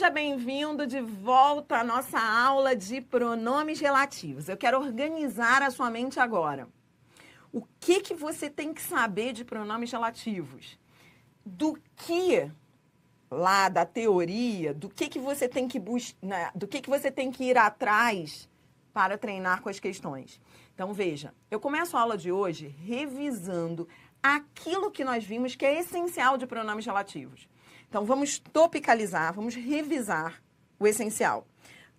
Seja bem-vindo de volta à nossa aula de pronomes relativos. Eu quero organizar a sua mente agora. O que você tem que saber de pronomes relativos? Do que lá da teoria, do que você tem que buscar, do que você tem que ir atrás para treinar com as questões. Então veja, eu começo a aula de hoje revisando aquilo que nós vimos que é essencial de pronomes relativos. Então vamos topicalizar, vamos revisar o essencial.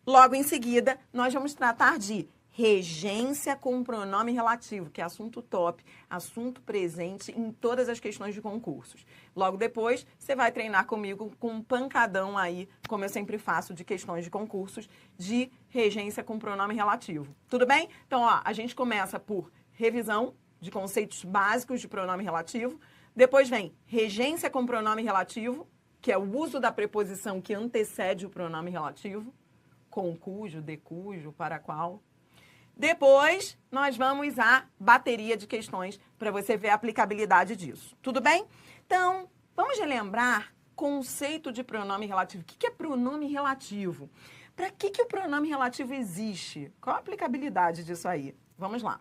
Logo em seguida, nós vamos tratar de regência com pronome relativo, que é assunto top, assunto presente em todas as questões de concursos. Logo depois, você vai treinar comigo com um pancadão aí, como eu sempre faço, de questões de concursos, de regência com pronome relativo. Tudo bem? Então, ó, a gente começa por revisão de conceitos básicos de pronome relativo. Depois vem regência com pronome relativo, que é o uso da preposição que antecede o pronome relativo, com cujo, de cujo, para qual. Depois, nós vamos à bateria de questões para você ver a aplicabilidade disso. Tudo bem? Então, vamos relembrar conceito de pronome relativo. O que é pronome relativo? Para que o pronome relativo existe? Qual a aplicabilidade disso aí? Vamos lá.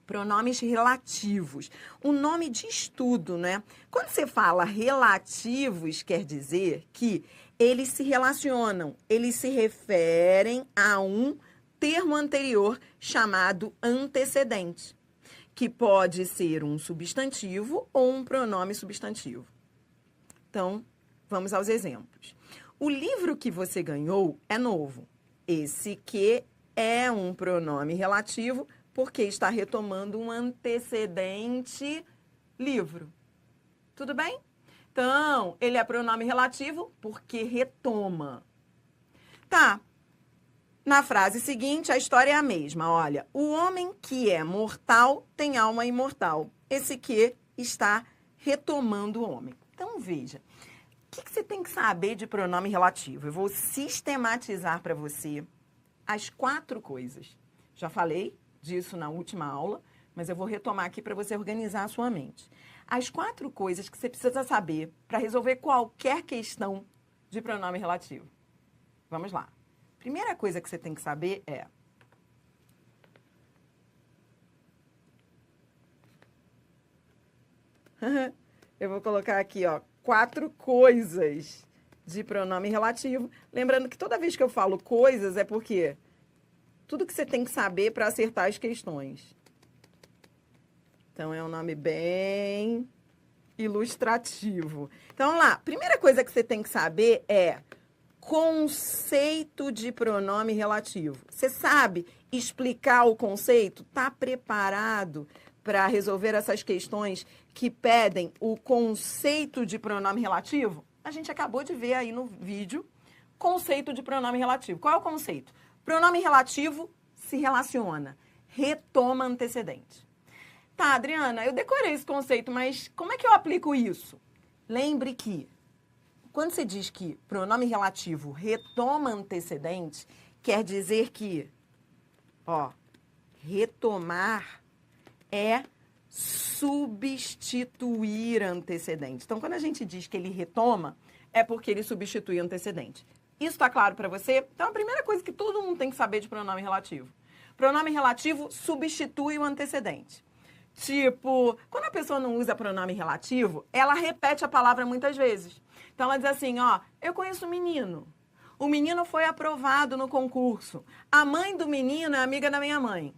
Pronomes relativos. Um nome de estudo, né? Quando você fala relativos, quer dizer que eles se relacionam, eles se referem a um termo anterior chamado antecedente, que pode ser um substantivo ou um pronome substantivo. Então, vamos aos exemplos. O livro que você ganhou é novo. Esse que é um pronome relativo porque está retomando um antecedente livro. Tudo bem? Então, ele é pronome relativo porque retoma. Tá. Na frase seguinte, a história é a mesma. Olha, o homem que é mortal tem alma imortal. Esse que está retomando o homem. Então, veja, o que você tem que saber de pronome relativo? Eu vou sistematizar para você as 4 coisas. Já falei disso na última aula, mas eu vou retomar aqui para você organizar a sua mente. As 4 coisas que você precisa saber para resolver qualquer questão de pronome relativo. Vamos lá. Primeira coisa que você tem que saber é... Eu vou colocar aqui, ó, 4 coisas de pronome relativo. Lembrando que toda vez que eu falo coisas é porque tudo que você tem que saber para acertar as questões. Então, é um nome bem ilustrativo. Então, vamos lá. Primeira coisa que você tem que saber é conceito de pronome relativo. Você sabe explicar o conceito? Está preparado para resolver essas questões que pedem o conceito de pronome relativo? A gente acabou de ver aí no vídeo conceito de pronome relativo. Qual é o conceito? Pronome relativo se relaciona, retoma antecedente. Tá, Adriana, eu decorei esse conceito, mas como é que eu aplico isso? Lembre que quando você diz que pronome relativo retoma antecedente, quer dizer que, ó, retomar é substituir antecedente. Então, quando a gente diz que ele retoma, é porque ele substitui antecedente. Isso está claro para você? Então, a primeira coisa que todo mundo tem que saber de pronome relativo. Pronome relativo substitui o antecedente. Tipo, quando a pessoa não usa pronome relativo, ela repete a palavra muitas vezes. Então, ela diz assim, ó, eu conheço um menino. O menino foi aprovado no concurso. A mãe do menino é amiga da minha mãe.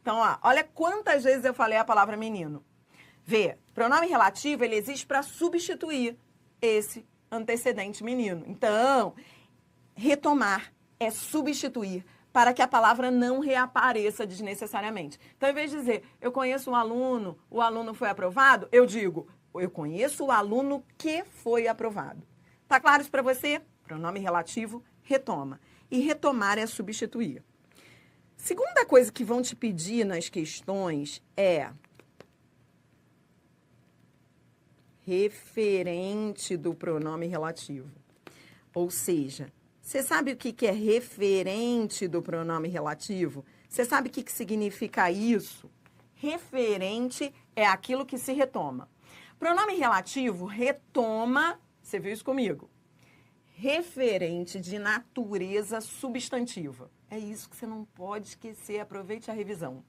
Então, ó, olha quantas vezes eu falei a palavra menino. Vê, pronome relativo, ele existe para substituir esse antecedente menino. Então, retomar é substituir para que a palavra não reapareça desnecessariamente. Então, ao invés de dizer, eu conheço um aluno, o aluno foi aprovado, eu digo, eu conheço o aluno que foi aprovado. Tá claro isso para você? Pronome relativo, retoma. E retomar é substituir. Segunda coisa que vão te pedir nas questões é referente do pronome relativo. Ou seja, você sabe o que é referente do pronome relativo? Você sabe o que significa isso? Referente é aquilo que se retoma. Pronome relativo retoma, você viu isso comigo? referente de natureza substantiva. É isso que você não pode esquecer, aproveite a revisão.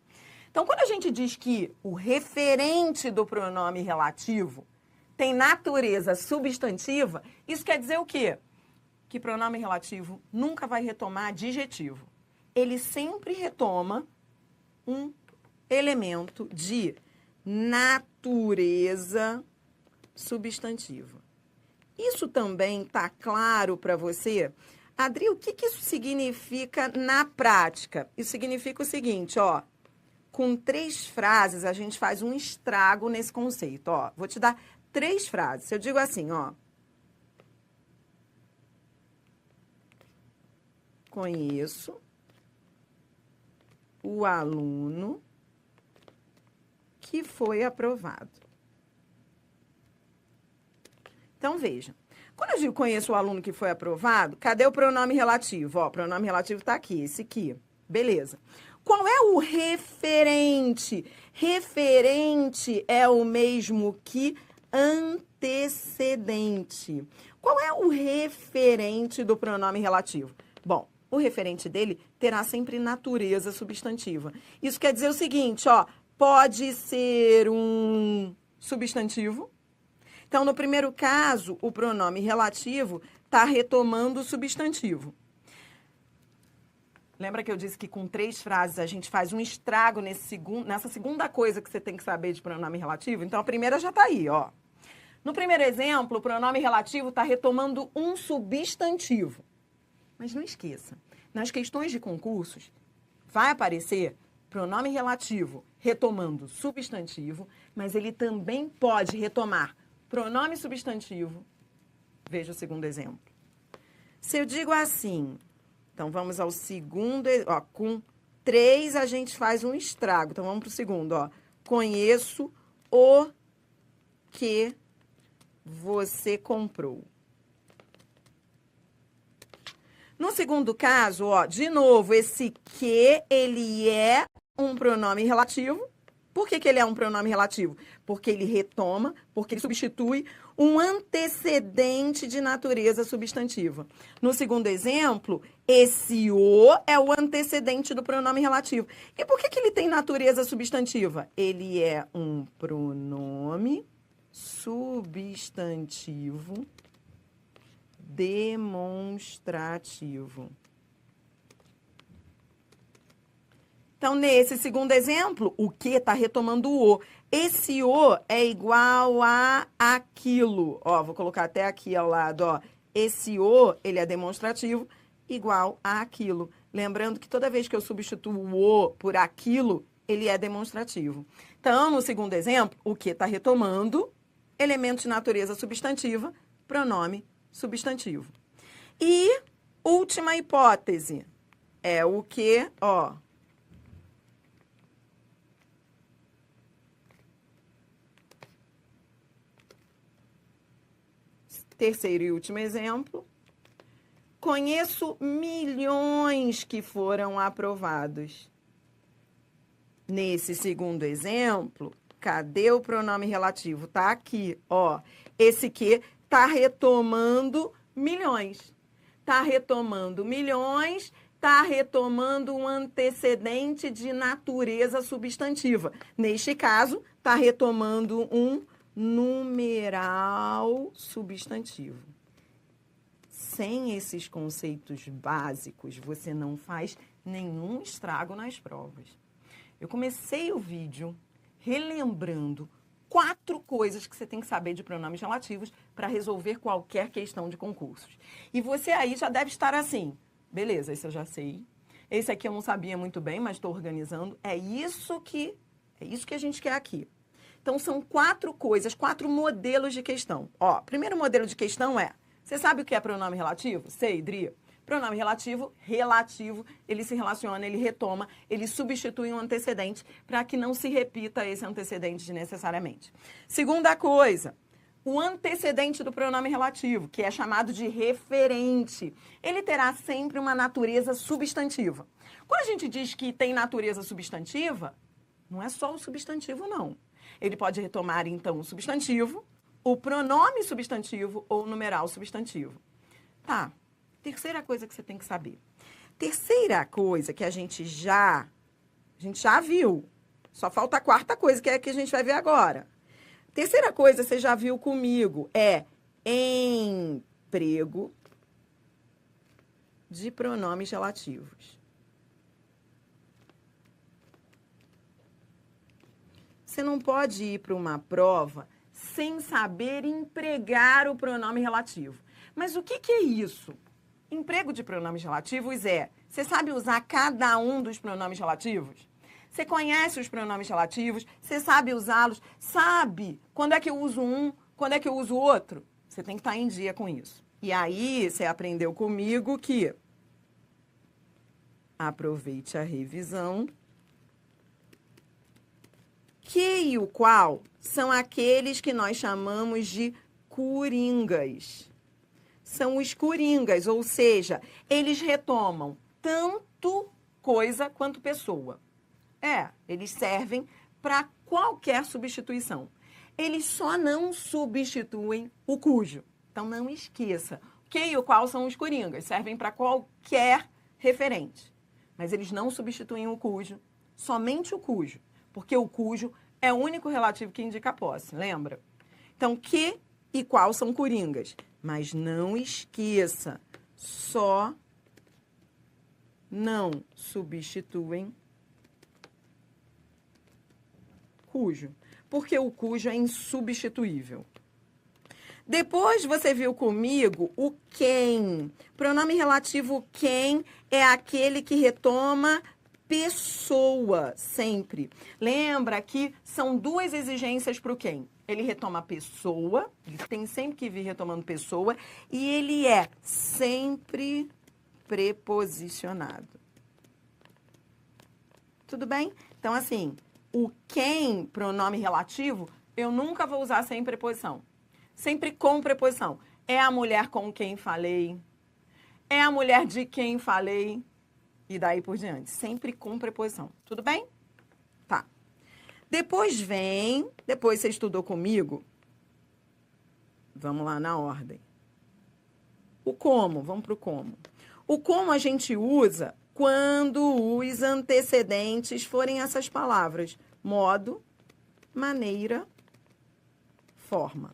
Então, quando a gente diz que o referente do pronome relativo tem natureza substantiva, isso quer dizer o quê? Que pronome relativo nunca vai retomar adjetivo. Ele sempre retoma um elemento de natureza substantiva. Isso também está claro para você? Adri, o que isso significa na prática? Isso significa o seguinte, ó. Com 3 frases, a gente faz um estrago nesse conceito, ó. Vou te dar 3 frases. Eu digo assim, ó. Conheço o aluno que foi aprovado. Então, veja. Quando eu digo conheço o aluno que foi aprovado, cadê o pronome relativo? Ó, o pronome relativo está aqui, esse aqui. Beleza. Qual é o referente? Referente é o mesmo que antecedente. Qual é o referente do pronome relativo? Bom, o referente dele terá sempre natureza substantiva. Isso quer dizer o seguinte, ó, pode ser um substantivo. Então, no primeiro caso, o pronome relativo está retomando o substantivo. Lembra que eu disse que com 3 frases a gente faz um estrago nessa segunda coisa que você tem que saber de pronome relativo? Então, a primeira já está aí, ó. No primeiro exemplo, o pronome relativo está retomando um substantivo. Mas não esqueça, nas questões de concursos, vai aparecer pronome relativo retomando substantivo, mas ele também pode retomar pronome substantivo. Veja o segundo exemplo. Se eu digo assim, então vamos ao segundo, ó, com 3 a gente faz um estrago. Então vamos para o segundo, ó. Conheço o que você comprou. No segundo caso, ó, de novo, esse que, ele é um pronome relativo. Por que ele é um pronome relativo? Porque ele retoma, porque ele substitui um antecedente de natureza substantiva. No segundo exemplo, esse o é o antecedente do pronome relativo. E por que ele tem natureza substantiva? Ele é um pronome substantivo demonstrativo. Então, nesse segundo exemplo, o que está retomando o o. Esse o é igual a aquilo. Ó, vou colocar até aqui ao lado, ó. Esse o, ele é demonstrativo, igual a aquilo. Lembrando que toda vez que eu substituo o o por aquilo, ele é demonstrativo. Então, no segundo exemplo, o que está retomando, elemento de natureza substantiva, pronome substantivo. E última hipótese é o que, ó. Terceiro e último exemplo. Conheço milhões que foram aprovados. Nesse segundo exemplo, cadê o pronome relativo? Tá aqui, ó. Esse que tá retomando milhões. Tá retomando milhões, tá retomando um antecedente de natureza substantiva. Neste caso, tá retomando um numeral substantivo. Sem esses conceitos básicos, você não faz nenhum estrago nas provas. Eu comecei o vídeo relembrando 4 coisas que você tem que saber de pronomes relativos para resolver qualquer questão de concursos. E você aí já deve estar assim, beleza, esse eu já sei. Esse aqui eu não sabia muito bem, mas estou organizando. É isso que a gente quer aqui. Então, são 4 coisas, 4 modelos de questão. Ó, primeiro modelo de questão é, você sabe o que é pronome relativo? Sei, Dri. Pronome relativo, ele se relaciona, ele retoma, ele substitui um antecedente para que não se repita esse antecedente desnecessariamente. Segunda coisa, o antecedente do pronome relativo, que é chamado de referente, ele terá sempre uma natureza substantiva. Quando a gente diz que tem natureza substantiva, não é só o substantivo, não. Ele pode retomar, então, o substantivo, o pronome substantivo ou o numeral substantivo. Tá. Terceira coisa que você tem que saber. Terceira coisa que a gente já viu. Só falta a quarta coisa, que é a que a gente vai ver agora. Terceira coisa, você já viu comigo, é emprego de pronomes relativos. Você não pode ir para uma prova sem saber empregar o pronome relativo. Mas o que é isso? Emprego de pronomes relativos é, você sabe usar cada um dos pronomes relativos? Você conhece os pronomes relativos? Você sabe usá-los? Sabe quando é que eu uso um, quando é que eu uso o outro? Você tem que estar em dia com isso. E aí, você aprendeu comigo que aproveite a revisão. Que e o qual são aqueles que nós chamamos de coringas. São os coringas, ou seja, eles retomam tanto coisa quanto pessoa. Eles servem para qualquer substituição. Eles só não substituem o cujo. Então, não esqueça. Que e o qual são os coringas. Servem para qualquer referente. Mas eles não substituem o cujo, somente o cujo. Porque o cujo é o único relativo que indica a posse, lembra? Então, que e qual são coringas. Mas não esqueça, só não substituem cujo, porque o cujo é insubstituível. Depois você viu comigo o quem. Pronome relativo quem é aquele que retoma pessoa, sempre. Lembra que são duas exigências para o quem. Ele retoma pessoa, ele tem sempre que vir retomando pessoa, e ele é sempre preposicionado. Tudo bem? Então, assim, o quem, pronome relativo, eu nunca vou usar sem preposição. Sempre com preposição. É a mulher com quem falei. É a mulher de quem falei. E daí por diante. Sempre com preposição. Tudo bem? Tá. Depois você estudou comigo. Vamos lá na ordem. O como, vamos para o como. O como a gente usa quando os antecedentes forem essas palavras. Modo, maneira, forma.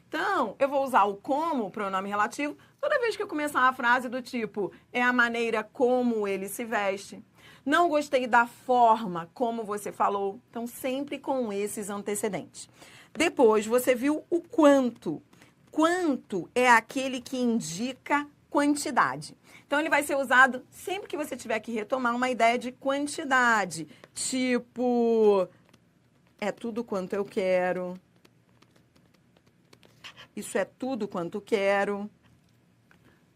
Então, eu vou usar o como, pronome relativo, toda vez que eu começar uma frase do tipo, é a maneira como ele se veste. Não gostei da forma como você falou. Então, sempre com esses antecedentes. Depois, você viu o quanto. Quanto é aquele que indica quantidade. Então, ele vai ser usado sempre que você tiver que retomar uma ideia de quantidade. Tipo, é tudo quanto eu quero. Isso é tudo quanto quero.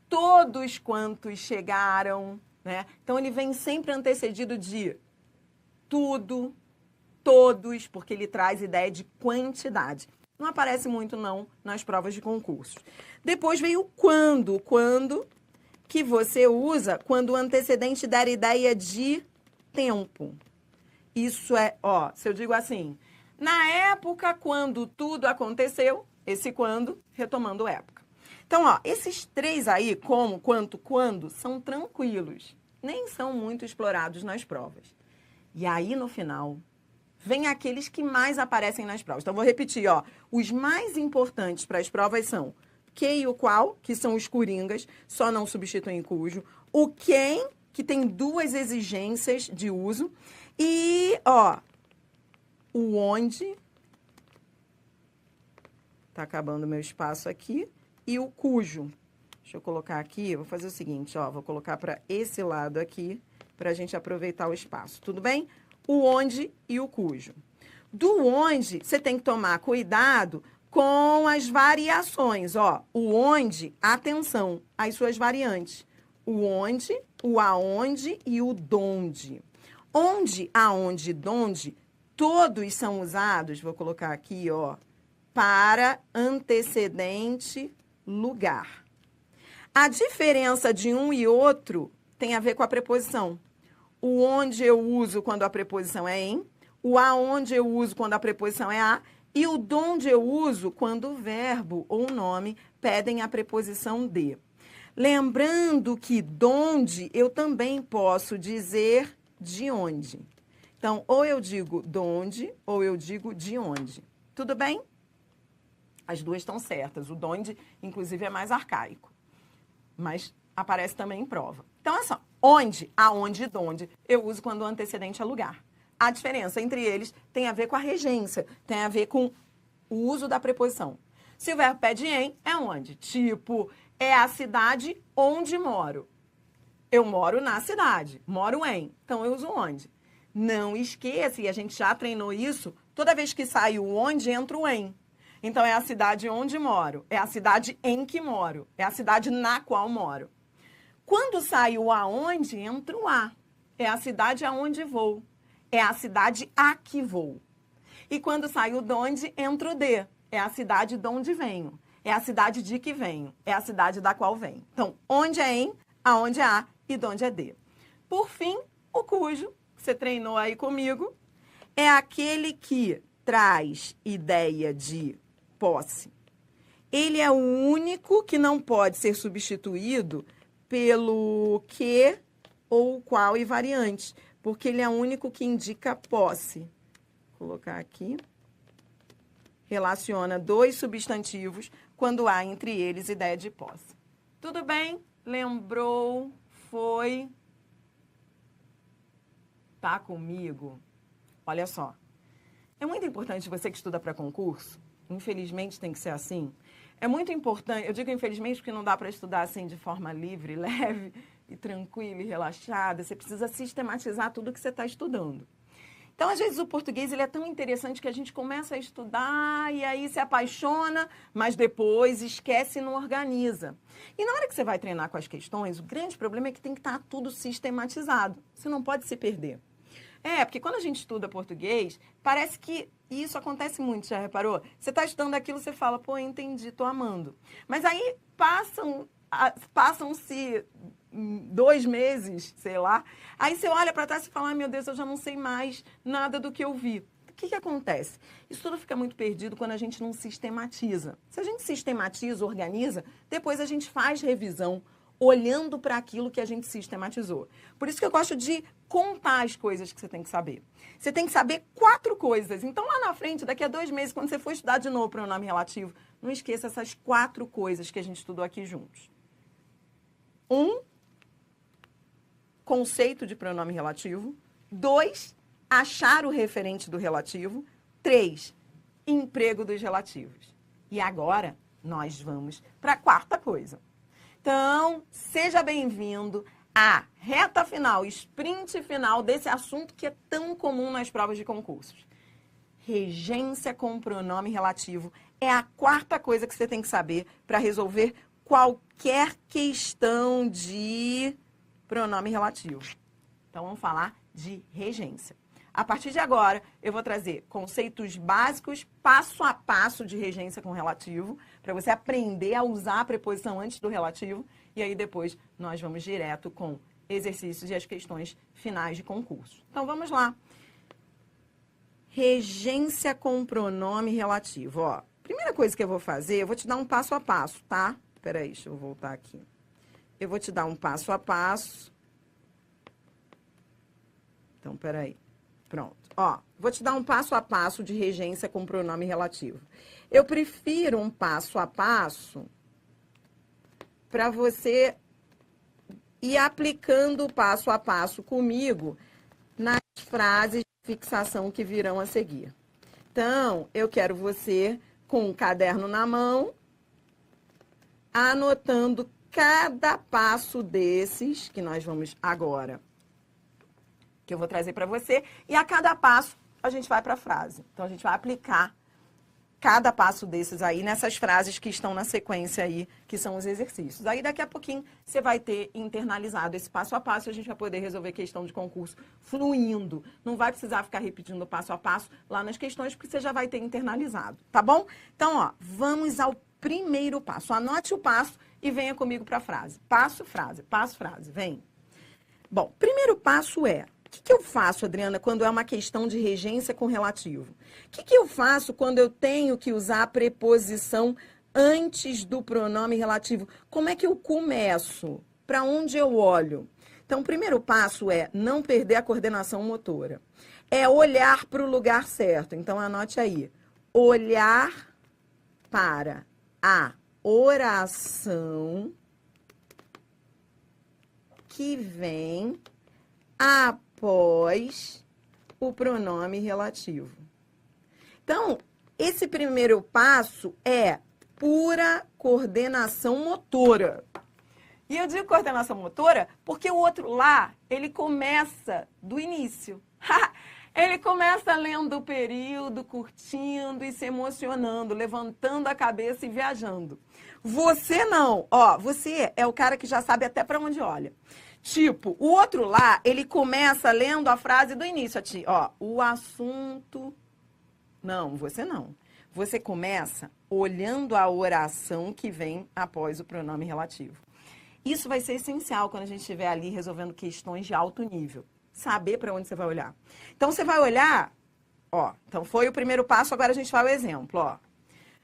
Todos quantos chegaram, né? Então, ele vem sempre antecedido de tudo, todos, porque ele traz ideia de quantidade. Não aparece muito, não, nas provas de concurso. Depois veio o quando. Quando que você usa quando o antecedente der ideia de tempo. Isso é, se eu digo assim, na época quando tudo aconteceu, esse quando, retomando época. Então, esses três aí, como, quanto, quando, são tranquilos. Nem são muito explorados nas provas. E aí, no final, vem aqueles que mais aparecem nas provas. Então, vou repetir, os mais importantes para as provas são que e o qual, que são os coringas, só não substituem cujo. O quem, que tem duas exigências de uso. E, o onde. Tá acabando o meu espaço aqui. E o cujo. Deixa eu colocar aqui, vou fazer o seguinte, vou colocar para esse lado aqui, para a gente aproveitar o espaço. Tudo bem? O onde e o cujo. Do onde, você tem que tomar cuidado com as variações. O onde, atenção, as suas variantes. O onde, o aonde e o donde. Onde, aonde e donde, todos são usados, vou colocar aqui, para antecedente lugar. A diferença de um e outro tem a ver com a preposição. O onde eu uso quando a preposição é em, o aonde eu uso quando a preposição é a, e o donde eu uso quando o verbo ou o nome pedem a preposição de. Lembrando que donde eu também posso dizer de onde. Então, ou eu digo donde, ou eu digo de onde. Tudo bem? As duas estão certas. O donde, inclusive, é mais arcaico. Mas aparece também em prova. Então, é só. Onde, aonde e donde eu uso quando o antecedente é lugar. A diferença entre eles tem a ver com a regência, tem a ver com o uso da preposição. Se o verbo pede em, é onde? Tipo, é a cidade onde moro. Eu moro na cidade, moro em. Então, eu uso onde. Não esqueça, e a gente já treinou isso, toda vez que sai o onde, entra o em. Então, é a cidade onde moro, é a cidade em que moro, é a cidade na qual moro. Quando sai o aonde, entra o a. É a cidade aonde vou, é a cidade a que vou. E quando sai o donde, entra o de. É a cidade de onde venho. É a cidade de que venho. É a cidade da qual venho. Então, onde é em, aonde é a e de onde é de. Por fim, o cujo, que você treinou aí comigo, é aquele que traz ideia de posse. Ele é o único que não pode ser substituído pelo que ou qual e variante, porque ele é o único que indica posse. Vou colocar aqui. Relaciona dois substantivos quando há entre eles ideia de posse. Tudo bem? Lembrou? Foi? Tá comigo? Olha só. É muito importante você que estuda para concurso, infelizmente tem que ser assim. É muito importante, eu digo infelizmente porque não dá para estudar assim de forma livre, leve e tranquila e relaxada. Você precisa sistematizar tudo que você está estudando. Então, às vezes, o português ele é tão interessante que a gente começa a estudar e aí se apaixona, mas depois esquece e não organiza. E na hora que você vai treinar com as questões, o grande problema é que tem que estar tudo sistematizado. Você não pode se perder. Porque quando a gente estuda português, parece que e isso acontece muito, já reparou? Você está estudando aquilo, você fala, pô, entendi, tô amando. Mas aí passam-se 2 meses, sei lá. Aí você olha para trás e fala, ai meu Deus, eu já não sei mais nada do que eu vi. O que acontece? Isso tudo fica muito perdido quando a gente não sistematiza. Se a gente sistematiza, organiza, depois a gente faz revisão olhando para aquilo que a gente sistematizou. Por isso que eu gosto de contar as coisas que você tem que saber. Você tem que saber 4 coisas. Então, lá na frente, daqui a 2 meses, quando você for estudar de novo o pronome relativo, não esqueça essas 4 coisas que a gente estudou aqui juntos. 1, conceito de pronome relativo. 2, achar o referente do relativo. 3, emprego dos relativos. E agora, nós vamos para a 4ª coisa. Então, seja bem-vindo à reta final, sprint final desse assunto que é tão comum nas provas de concursos. Regência com pronome relativo é a 4ª coisa que você tem que saber para resolver qualquer questão de pronome relativo. Então, vamos falar de regência. A partir de agora, eu vou trazer conceitos básicos, passo a passo de regência com relativo, para você aprender a usar a preposição antes do relativo, e aí depois nós vamos direto com exercícios e as questões finais de concurso. Então, vamos lá. Regência com pronome relativo. Ó, primeira coisa que eu vou fazer, eu vou te dar um passo a passo, tá? Peraí, deixa eu voltar aqui. Eu vou te dar um passo a passo. Então, peraí. Pronto. Ó, vou te dar um passo a passo de regência com pronome relativo. Eu prefiro um passo a passo para você ir aplicando o passo a passo comigo nas frases de fixação que virão a seguir. Então, eu quero você com um caderno na mão, anotando cada passo desses que nós vamos agora que eu vou trazer para você, e a cada passo a gente vai para a frase. Então, a gente vai aplicar cada passo desses aí nessas frases que estão na sequência aí, que são os exercícios. Aí, daqui a pouquinho, você vai ter internalizado esse passo a passo e a gente vai poder resolver questão de concurso fluindo. Não vai precisar ficar repetindo passo a passo lá nas questões, porque você já vai ter internalizado, tá bom? Então, ó, vamos ao primeiro passo. Anote o passo e venha comigo para a frase. Passo, frase, vem. Bom, primeiro passo é... O que eu faço, Adriana, quando é uma questão de regência com relativo? O que eu faço quando eu tenho que usar a preposição antes do pronome relativo. Como é que eu começo? Para onde eu olho? Então, o primeiro passo é não perder a coordenação motora. É olhar para o lugar certo. Então, anote aí. Olhar para a oração que vem após o pronome relativo. Então, esse primeiro passo é pura coordenação motora. E eu digo coordenação motora porque o outro lá, ele começa do início. Ele começa lendo o período, curtindo e se emocionando, levantando a cabeça e viajando. Você não, ó, você é o cara que já sabe até para onde olha. Tipo, o outro lá, ele começa lendo a frase do início, ó, o assunto... Não, você não. Você começa olhando a oração que vem após o pronome relativo. Isso vai ser essencial quando a gente estiver ali resolvendo questões de alto nível. Saber para onde você vai olhar. Então, você vai olhar, ó, então foi o primeiro passo, agora a gente vai ao exemplo, ó.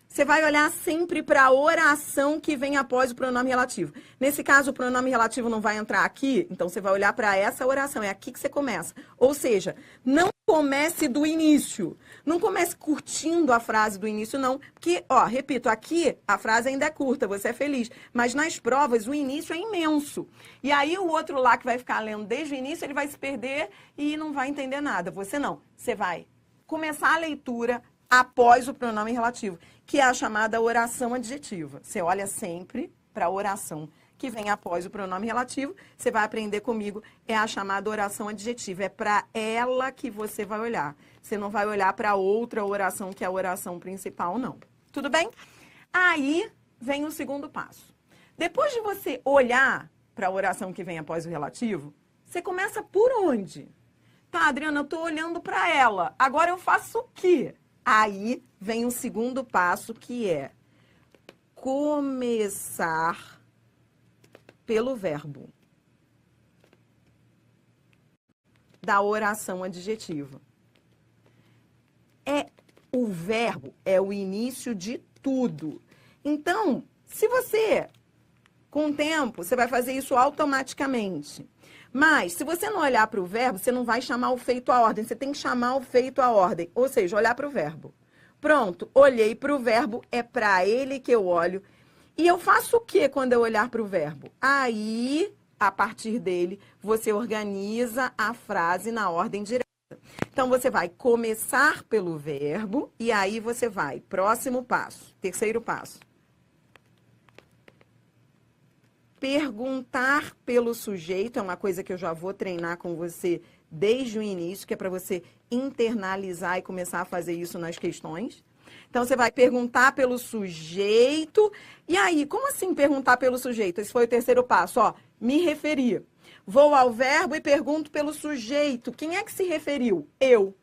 Você vai olhar sempre para a oração que vem após o pronome relativo. Nesse caso, o pronome relativo não vai entrar aqui, então você vai olhar para essa oração, é aqui que você começa. Ou seja, não comece do início. Não comece curtindo a frase do início, não. Porque, ó, repito, aqui a frase ainda é curta, você é feliz. Mas nas provas o início é imenso. E aí o outro lá que vai ficar lendo desde o início, ele vai se perder e não vai entender nada. Você não. Você vai começar a leitura após o pronome relativo, que é a chamada oração adjetiva. Você olha sempre para a oração que vem após o pronome relativo, você vai aprender comigo, é a chamada oração adjetiva. É para ela que você vai olhar. Você não vai olhar para outra oração, que é a oração principal, não. Tudo bem? Aí vem o segundo passo. Depois de você olhar para a oração que vem após o relativo, você começa por onde? Tá, Adriana, eu estou olhando para ela. Agora eu faço o quê? Aí vem o segundo passo, que é começar pelo verbo da oração adjetiva. O verbo é o início de tudo. Então, se você, com o tempo, você vai fazer isso automaticamente. Mas, se você não olhar para o verbo, você não vai chamar o feito à ordem. Você tem que chamar o feito à ordem. Ou seja, olhar para o verbo. Pronto, olhei para o verbo, é para ele que eu olho. E eu faço o que quando eu olhar para o verbo? Aí, a partir dele, você organiza a frase na ordem direta. Então, você vai começar pelo verbo e aí você vai. Próximo passo, terceiro passo. Perguntar pelo sujeito é uma coisa que eu já vou treinar com você desde o início, que é para você internalizar e começar a fazer isso nas questões. Então, você vai perguntar pelo sujeito. E aí, como assim perguntar pelo sujeito? Esse foi o terceiro passo, ó. Me referir. Vou ao verbo e pergunto pelo sujeito. Quem é que se referiu? Eu.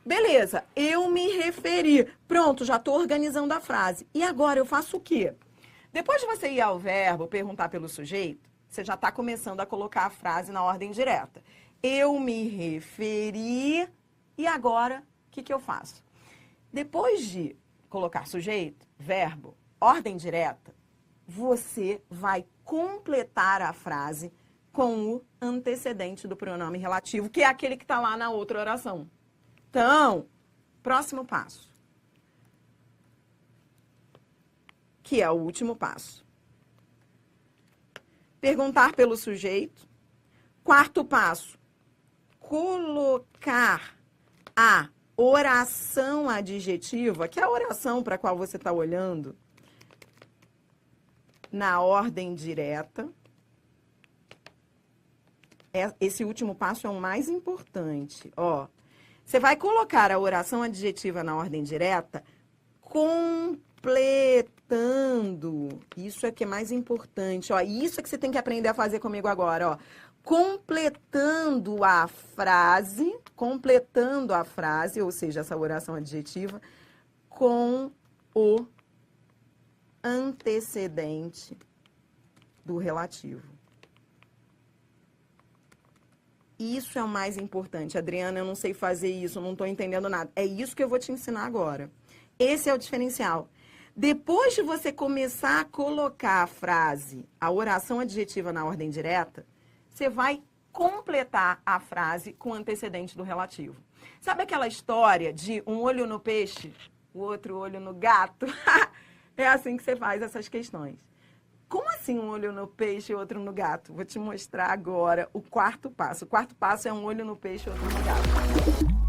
Beleza, eu me referi. Pronto, já estou organizando a frase. E agora eu faço o quê? Depois de você ir ao verbo, perguntar pelo sujeito, você já está começando a colocar a frase na ordem direta. Eu me referi, e agora, o que eu faço? Depois de colocar sujeito, verbo, ordem direta, você vai completar a frase com o antecedente do pronome relativo, que é aquele que está lá na outra oração. Então, próximo passo. Que é o último passo. Perguntar pelo sujeito. Quarto passo, colocar a oração adjetiva, que é a oração para a qual você está olhando, na ordem direta. Esse último passo é o mais importante. Ó, você vai colocar a oração adjetiva na ordem direta completando. Isso é que é mais importante, ó. Isso é que você tem que aprender a fazer comigo agora, ó. Completando a frase, ou seja, essa oração adjetiva, com o antecedente do relativo. Isso é o mais importante. Adriana, eu não sei fazer isso, não estou entendendo nada. É isso que eu vou te ensinar agora. Esse é o diferencial. Depois de você começar a colocar a frase, a oração adjetiva na ordem direta, você vai completar a frase com o antecedente do relativo. Sabe aquela história de um olho no peixe, o outro olho no gato? É assim que você faz essas questões. Como assim um olho no peixe e outro no gato? Vou te mostrar agora o quarto passo. O quarto passo é um olho no peixe e outro no gato.